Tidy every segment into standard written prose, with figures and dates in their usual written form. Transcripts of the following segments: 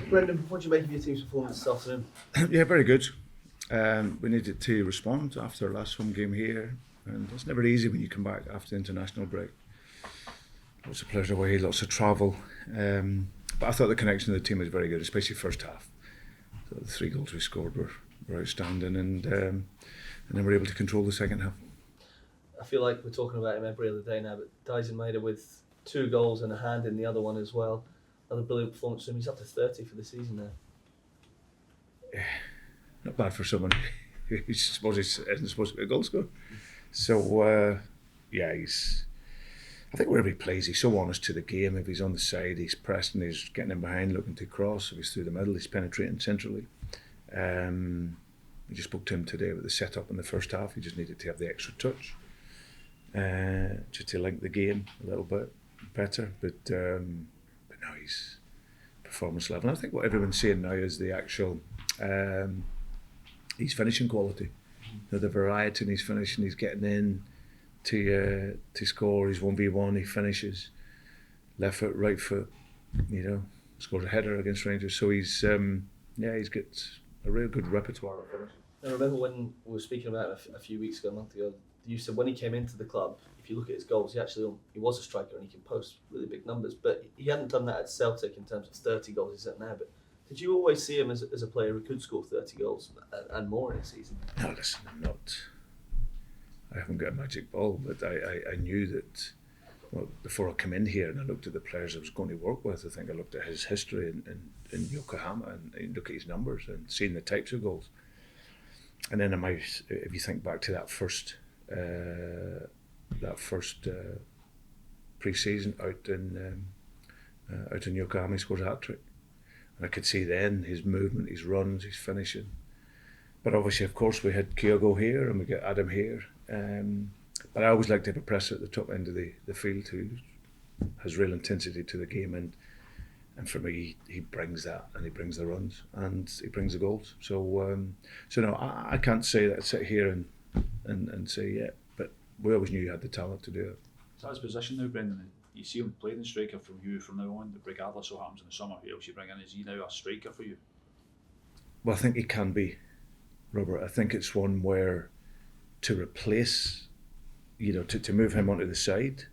Brendan, what do you make of your team's performance this afternoon? Yeah, very good. We needed to respond after our last home game here, and it's never easy when you come back after the international break. Lots of players away, lots of travel, but I thought the connection of the team was very good, especially first half. So the 3 goals we scored were outstanding, and then we were able to control the second half. I feel like we're talking about him every other day now, but Dyson Maeda with 2 goals and a hand in the other one as well. Another brilliant performance from him. He's up to 30 for the season now. Not bad for someone who isn't supposed to be a goal scorer. So, I think wherever he plays, he's so honest to the game. If he's on the side, he's pressing, he's getting in behind, looking to cross. If he's through the middle, he's penetrating centrally. We just spoke to him today with the setup in the first half. He just needed to have the extra touch, just to link the game a little bit better. But now he's performance level. And I think what everyone's saying now is the actual his finishing quality. The variety in his finishing. He's getting in to score. He's 1v1. He finishes left foot, right foot. Scores a header against Rangers. So he's got a real good repertoire of finishing. I remember when we were speaking about it a few weeks ago, a month ago, you said when he came into the club, if you look at his goals, he was a striker and he can post really big numbers, but he hadn't done that at Celtic in terms of 30 goals he's at now. But did you always see him as a player who could score 30 goals and more in a season? No, listen, I haven't got a magic ball, but I knew that before I came in here and I looked at the players I was going to work with. I think I looked at his history in Yokohama and look at his numbers and seeing the types of goals. And then if you think back to that first pre-season out in Yokohama, he scores a hat-trick. And I could see then his movement, his runs, his finishing. But obviously, of course, we had Kyogo here and we got Adam here. But I always like to have a presser at the top end of the field who has real intensity to the game. And for me, he brings that, and he brings the runs, and he brings the goals. So no, I can't say that I sit here and say, yeah, but we always knew you had the talent to do it. Is that his position now, Brendan? You see him playing the striker from now on, regardless of what happens in the summer, who else you bring in, is he now a striker for you? Well, I think he can be, Robert. I think it's one where to replace, to move him onto the side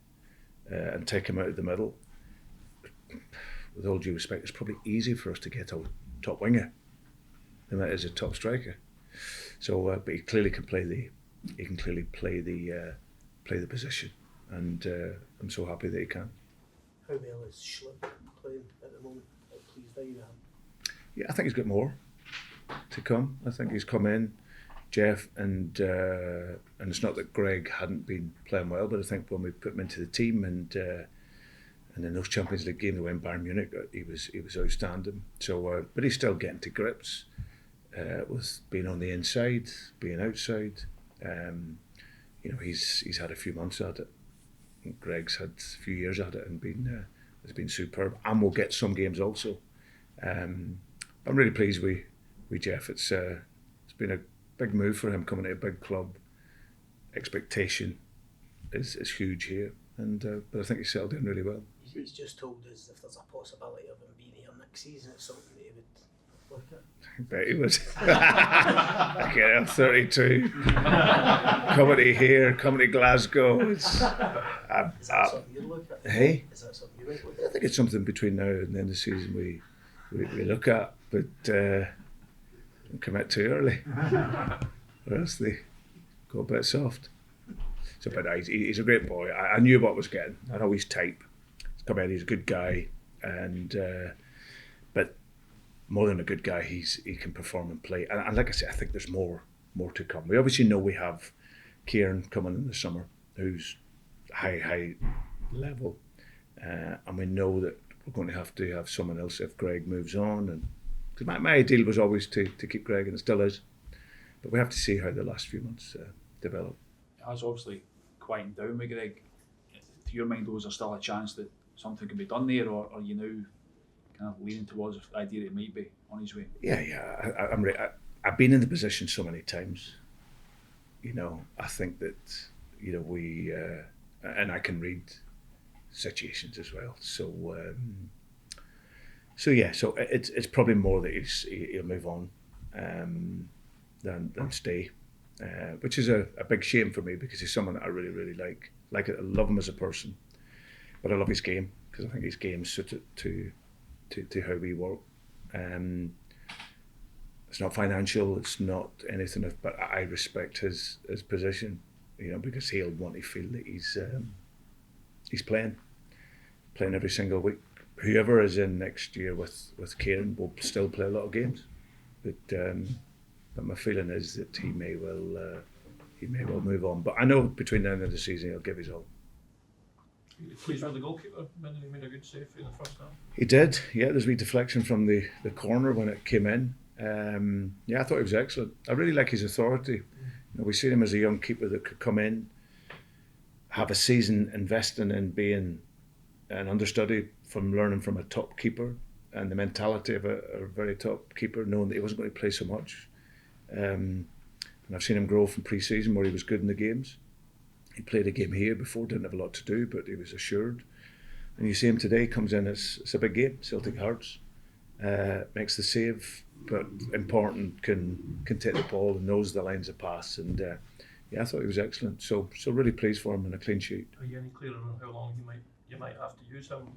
and take him out of the middle, with all due respect, it's probably easier for us to get a top winger than that is a top striker. So, but he clearly can play the position, and I'm so happy that he can. How well is Schlipp playing at the moment? How pleased are you with him? Yeah, I think he's got more to come. I think he's come in, Jeff, and it's not that Greg hadn't been playing well, but I think when we put him into the team and in those Champions League games, when Bayern Munich, he was outstanding. So, but he's still getting to grips with being on the inside, being outside. He's had a few months at it. Greg's had a few years at it and has been superb. And we'll get some games also. I'm really pleased with Jeff. It's been a big move for him coming to a big club. Expectation is huge here, but I think he's settled in really well. He's just told us if there's a possibility of him being here next season, it's something that he would look at. I bet he would. Okay, I'm 32. Comedy here, comedy Glasgow. Is that something you'd look at? Hey? Is that something you would look at? I think it's something between now and the end of the season we look at, but don't commit too early, or else they go a bit soft. So, but he's a great boy. I knew what I was getting. I know his type. He's a good guy, and but more than a good guy, he can perform and play. And like I said, I think there's more to come. We obviously know we have Kieran coming in the summer, who's high level, and we know that we're going to have someone else if Greg moves on. And cause my ideal was always to keep Greg, and it still is, but we have to see how the last few months develop. It has obviously quietened down with Greg. To your mind, though, is there still a chance that something can be done there, or are you now kind of leaning towards the idea that it might be on his way? Yeah. I've been in the position so many times. I think that we and I can read situations as well. So So it's probably more that he'll move on than stay, which is a big shame for me because he's someone that I really, really like. I love him as a person, but I love his game because I think his game suited to how we work. It's not financial, it's not anything, but I respect his position, because he'll want to feel that he's playing every single week. Whoever is in next year with Kieran will still play a lot of games, but my feeling is that he may well move on. But I know between now and the end of the season he'll give his all. Pleased with the goalkeeper, he made a good save in the first half. He did, yeah. There's a wee deflection from the corner when it came in. I thought he was excellent. I really like his authority. We see him as a young keeper that could come in, have a season investing in being an understudy from learning from a top keeper and the mentality of a very top keeper, knowing that he wasn't going to play so much. And I've seen him grow from pre-season where he was good in the games. He played a game here before, didn't have a lot to do, but he was assured. And you see him today, comes in, it's a big game, Celtic Hearts. Makes the save, but important, can take the ball and knows the lines of pass. And I thought he was excellent. So really pleased for him and a clean sheet. Are you any clearer on how long you might have to use him?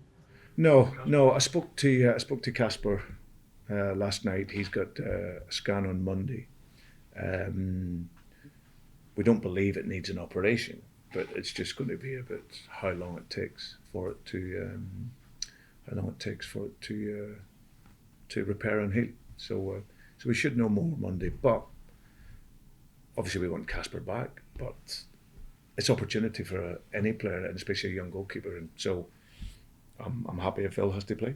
No. I spoke to Casper last night. He's got a scan on Monday. We don't believe it needs an operation, but it's just going to be about how long it takes for it to repair and heal. So we should know more Monday. But obviously we want Casper back. But it's opportunity for any player, and especially a young goalkeeper. And so I'm happy if Phil has to play.